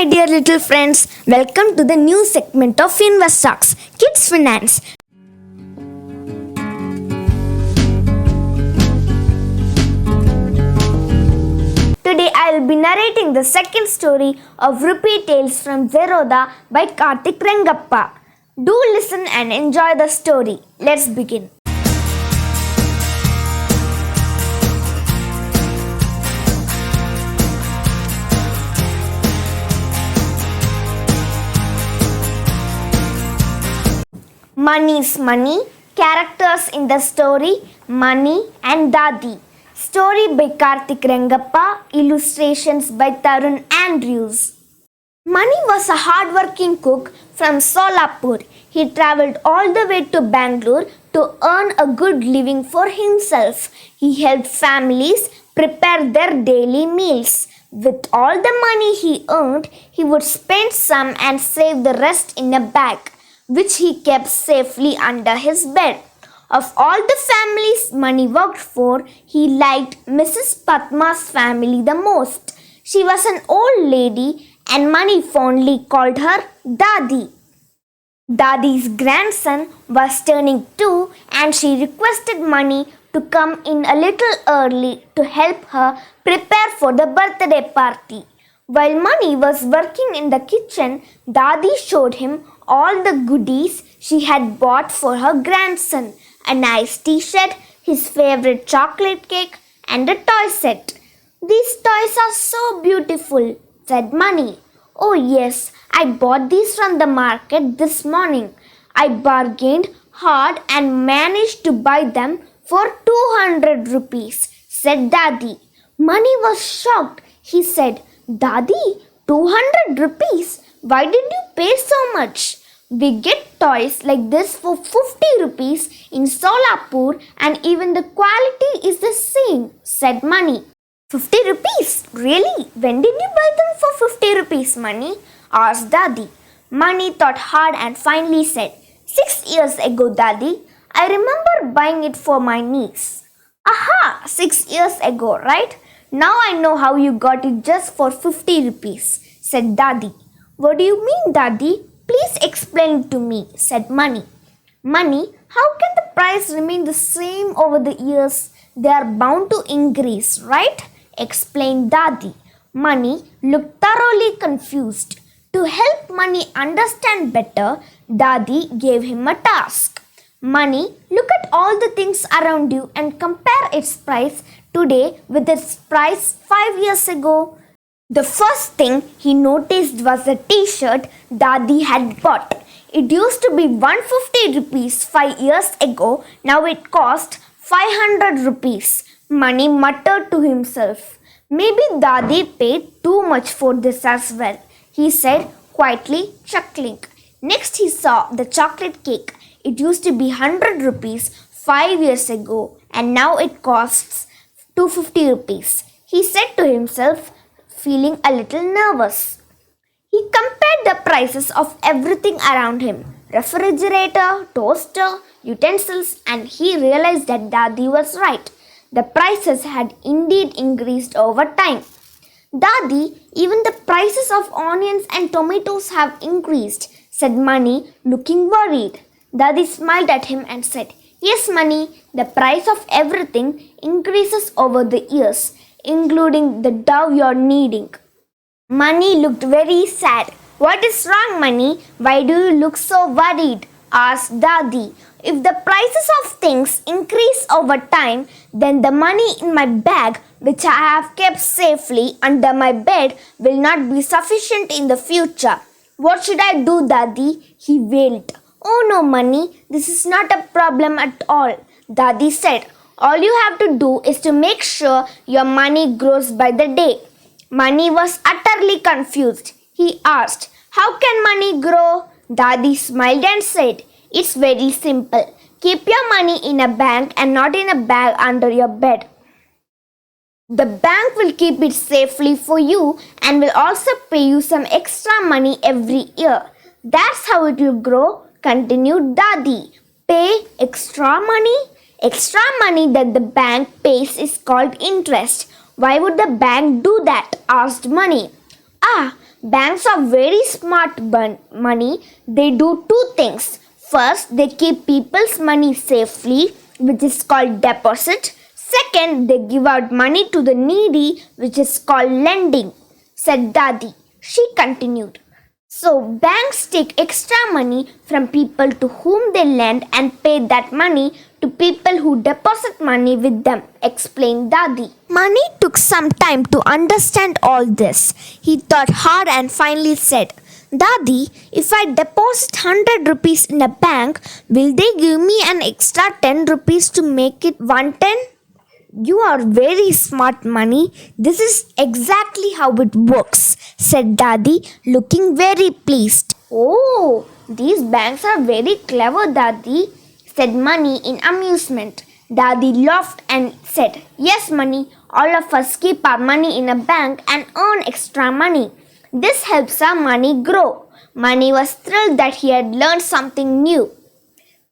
my dear little friends. Welcome to the new segment of Investalks Kids Finance. Today I will be narrating the second story of Rupee Tales from Zerodha by Karthik Rengappa. Do listen and enjoy the story. Let's begin. Money's Money. Characters in the story: Money and Dadi. Story by Karthik Rengappa. Illustrations by Tarun Andrews. Money was a hard-working cook from Solapur. He travelled all the way to Bangalore to earn a good living for himself. He helped families prepare their daily meals. With all the money he earned, he would spend some and save the rest in a bag, which he kept safely under his bed. Of all the families Money worked for, he liked Mrs. Padma's family the most. She was an old lady and Money fondly called her Dadi. Dadi's grandson was turning 2 and she requested Money to come in a little early to help her prepare for the birthday party. While Money was working in the kitchen, Dadi showed him all the goodies she had bought for her grandson: a nice t-shirt, his favorite chocolate cake, and a toy set. "These toys are so beautiful," said Money. "Oh yes, I bought these from the market this morning. I bargained hard and managed to buy them for 200 rupees, said Dadi. Money was shocked. He said, "Dadi, 200 rupees? Why did you pay so much? We get toys like this for 50 rupees in Solapur and even the quality is the same," said Money. 50 rupees? Really? When did you buy them for 50 rupees, Money? Asked Dadi. Money thought hard and finally said, 6 years ago, Dadi. I remember buying it for my niece. Aha! 6 years ago, right? Now I know how you got it just for 50 rupees, said Dadi. What do you mean, Dadi? Please explain it to me, said Money. Money, how can the price remain the same over the years? They are bound to increase, right? Explained Dadi. Money looked thoroughly confused. To help Money understand better, Dadi gave him a task. Money, look at all the things around you and compare its price today with its price 5 years ago. The first thing he noticed was a t-shirt Dadi had bought. It used to be 150 rupees 5 years ago. Now it cost 500 rupees. Money muttered to himself. Maybe Dadi paid too much for this as well, he said quietly, chuckling. Next he saw the chocolate cake. It used to be 100 rupees 5 years ago and now it costs 250 rupees. He said to himself, feeling a little nervous. He compared the prices of everything around him: refrigerator, toaster, utensils, and he realized that Dadi was right. The prices had indeed increased over time. Dadi, even the prices of onions and tomatoes have increased, said Money, looking worried. Dadi smiled at him and said, Yes, Money, the price of everything increases over the years, including the dough you're kneading. Money looked very sad. What is wrong, Money? Why do you look so worried? Asked Dadi. If the prices of things increase over time, then the money in my bag, which I have kept safely under my bed, will not be sufficient in the future. What should I do, Dadi? He wailed. Oh no, Money, this is not a problem at all, Dadi said. All you have to do is to make sure your money grows by the day. Money was utterly confused. He asked, How can money grow? Dadi smiled and said, It's very simple. Keep your money in a bank and not in a bag under your bed. The bank will keep it safely for you and will also pay you some extra money every year. That's how it will grow, continued Dadi. Pay extra money? Extra money that the bank pays is called interest. Why would the bank do that? Asked Money. Ah, Banks are very smart money. They do two things. First, they keep people's money safely, which is called deposit. Second, they give out money to the needy, which is called lending, said Dadi. She continued. So, banks take extra money from people to whom they lend and pay that money to people who deposit money with them, explained Dadi. Mani took some time to understand all this. He thought hard and finally said, Dadi, if I deposit 100 rupees in a bank, will they give me an extra 10 rupees to make it 110? You are very smart, Mani. This is exactly how it works, said Dadi, looking very pleased. Oh, these banks are very clever, Dadi, said Mani in amusement. Dadi laughed and said, Yes, Mani, all of us keep our money in a bank and earn extra money. This helps our money grow. Mani was thrilled that he had learned something new.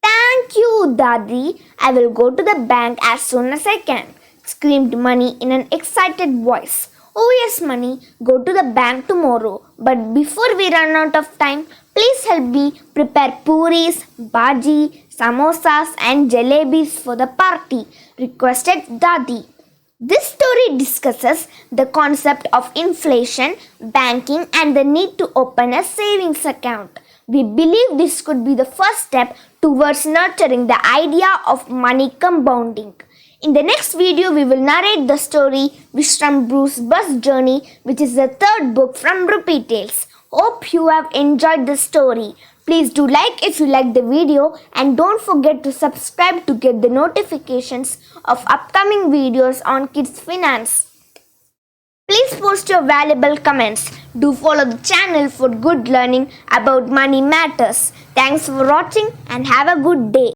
Thank you, Dadi. I will go to the bank as soon as I can, screamed Mani in an excited voice. Oh yes, Mani, go to the bank tomorrow. But before we run out of time, please help me prepare puris, bhaji, samosas and jalebis for the party, requested Dadi. This story discusses the concept of inflation, banking and the need to open a savings account. We believe this could be the first step towards nurturing the idea of money compounding. In the next video, we will narrate the story Vishrambhu's Bus Journey, which is the third book from Rupee Tales. Hope you have enjoyed the story. Please do like if you like the video and don't forget to subscribe to get the notifications of upcoming videos on Kids Finance. Please post your valuable comments. Do follow the channel for good learning about money matters. Thanks for watching and have a good day.